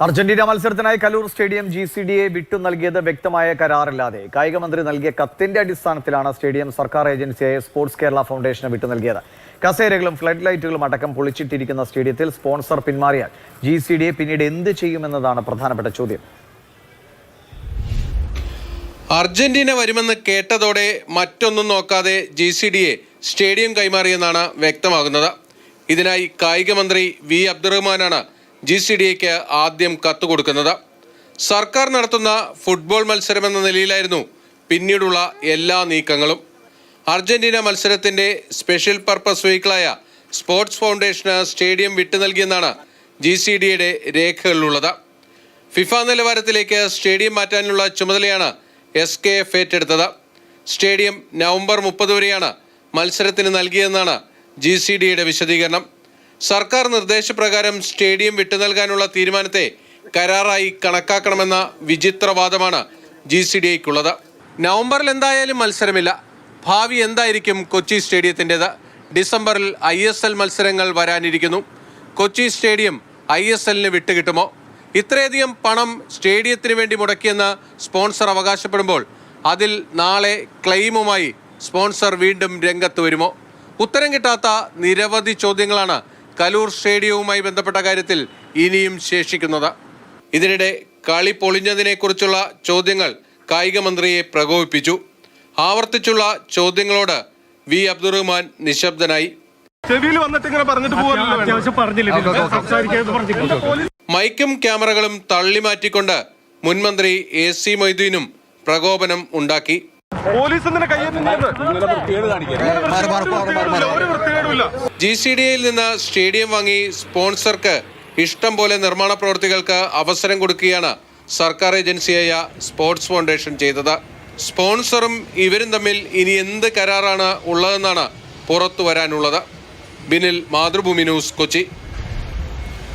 Argentina മത്സരത്തിനായി Kaloor stadium GCDA വിട്ടു നൽകിയത് വ്യക്തമായ കരാറില്ലാതെ കായിക മന്ത്രി നൽകിയ കത്തിന്റെ അടിസ്ഥാനത്തിലാണ് സ്റ്റേഡിയം സർക്കാർ ഏജൻസിയായ സ്പോർട്സ് കേരള ഫൗണ്ടേഷന് വിട്ടു നൽകിയത്. കസേരകളും ഫ്ലഡ് ലൈറ്റുകളും അടക്കം പൊളിച്ചിട്ടിരിക്കുന്ന സ്റ്റേഡിയത്തിൽ സ്പോൺസർ പിന്മാറിയാൽ GCDA പിന്നീട് എന്ത് ചെയ്യുമെന്നതാണ് പ്രധാനപ്പെട്ട ചോദ്യം. അർജന്റീന വരുമെന്ന് കേട്ടതോടെ മറ്റൊന്നും നോക്കാതെ GCDA സ്റ്റേഡിയം കൈമാറിയെന്നാണ് വ്യക്തമാകുന്നത്. ഇതിനായി കായിക മന്ത്രി V അബ്ദുറഹ്മാനാണ് GCDAക്ക് ആദ്യം കത്ത് കൊടുക്കുന്നത്. സർക്കാർ നടത്തുന്ന ഫുട്ബോൾ മത്സരമെന്ന നിലയിലായിരുന്നു പിന്നീടുള്ള എല്ലാ നീക്കങ്ങളും. അർജന്റീന മത്സരത്തിന്റെ സ്പെഷ്യൽ പർപ്പസ് വെഹിക്കിളായ സ്പോർട്സ് ഫൗണ്ടേഷന് സ്റ്റേഡിയം വിട്ടു നൽകിയെന്നാണ് GCDAയുടെ രേഖകളിലുള്ളത്. ഫിഫ നിലവാരത്തിലേക്ക് സ്റ്റേഡിയം മാറ്റാനുള്ള ചുമതലയാണ് SKF ഏറ്റെടുത്തത്. സ്റ്റേഡിയം നവംബർ 30 വരെയാണ് മത്സരത്തിന് നൽകിയെന്നാണ് GCDAയുടെ വിശദീകരണം. സർക്കാർ നിർദ്ദേശപ്രകാരം സ്റ്റേഡിയം വിട്ടു നൽകാനുള്ള തീരുമാനത്തെ കരാറായി കണക്കാക്കണമെന്ന വിചിത്രവാദമാണ് GCDAയ്ക്കുള്ളത്. നവംബറിൽ എന്തായാലും മത്സരമില്ല. ഭാവി എന്തായിരിക്കും കൊച്ചി സ്റ്റേഡിയത്തിൻ്റെത്? ഡിസംബറിൽ ISL മത്സരങ്ങൾ വരാനിരിക്കുന്നു. കൊച്ചി സ്റ്റേഡിയം ISLന് വിട്ടുകിട്ടുമോ? ഇത്രയധികം പണം സ്റ്റേഡിയത്തിന് വേണ്ടി മുടക്കിയെന്ന് സ്പോൺസർ അവകാശപ്പെടുമ്പോൾ അതിൽ നാളെ ക്ലെയിമുമായി സ്പോൺസർ വീണ്ടും രംഗത്ത് വരുമോ? ഉത്തരം കിട്ടാത്ത നിരവധി ചോദ്യങ്ങളാണ് കലൂർ സ്റ്റേഡിയവുമായി ബന്ധപ്പെട്ട കാര്യത്തിൽ ഇനിയും ശേഷിക്കുന്നത്. ഇതിനിടെ കളി പൊളിഞ്ഞതിനെക്കുറിച്ചുള്ള ചോദ്യങ്ങൾ കായിക മന്ത്രിയെ പ്രകോപിപ്പിച്ചു. ആവർത്തിച്ചുള്ള ചോദ്യങ്ങളോട് V അബ്ദുറഹ്മാൻ നിശബ്ദനായി. മൈക്കും ക്യാമറകളും തള്ളിമാറ്റിക്കൊണ്ട് മുൻമന്ത്രി AC മൊയ്തീനും പ്രകോപനം ഉണ്ടാക്കി. GCDAയിൽ നിന്ന് സ്റ്റേഡിയം വാങ്ങി സ്പോൺസർക്ക് ഇഷ്ടം പോലെ നിർമ്മാണ പ്രവൃത്തികൾക്ക് അവസരം കൊടുക്കുകയാണ് സർക്കാർ ഏജൻസിയായ സ്പോർട്സ് ഫൗണ്ടേഷൻ ചെയ്തത്. സ്പോൺസറും ഇവരും തമ്മിൽ ഇനി എന്ത് കരാറാണ് ഉള്ളതെന്നാണ് പുറത്തു വരാനുള്ളത്. ബിനിൽ, മാതൃഭൂമി ന്യൂസ്, കൊച്ചി.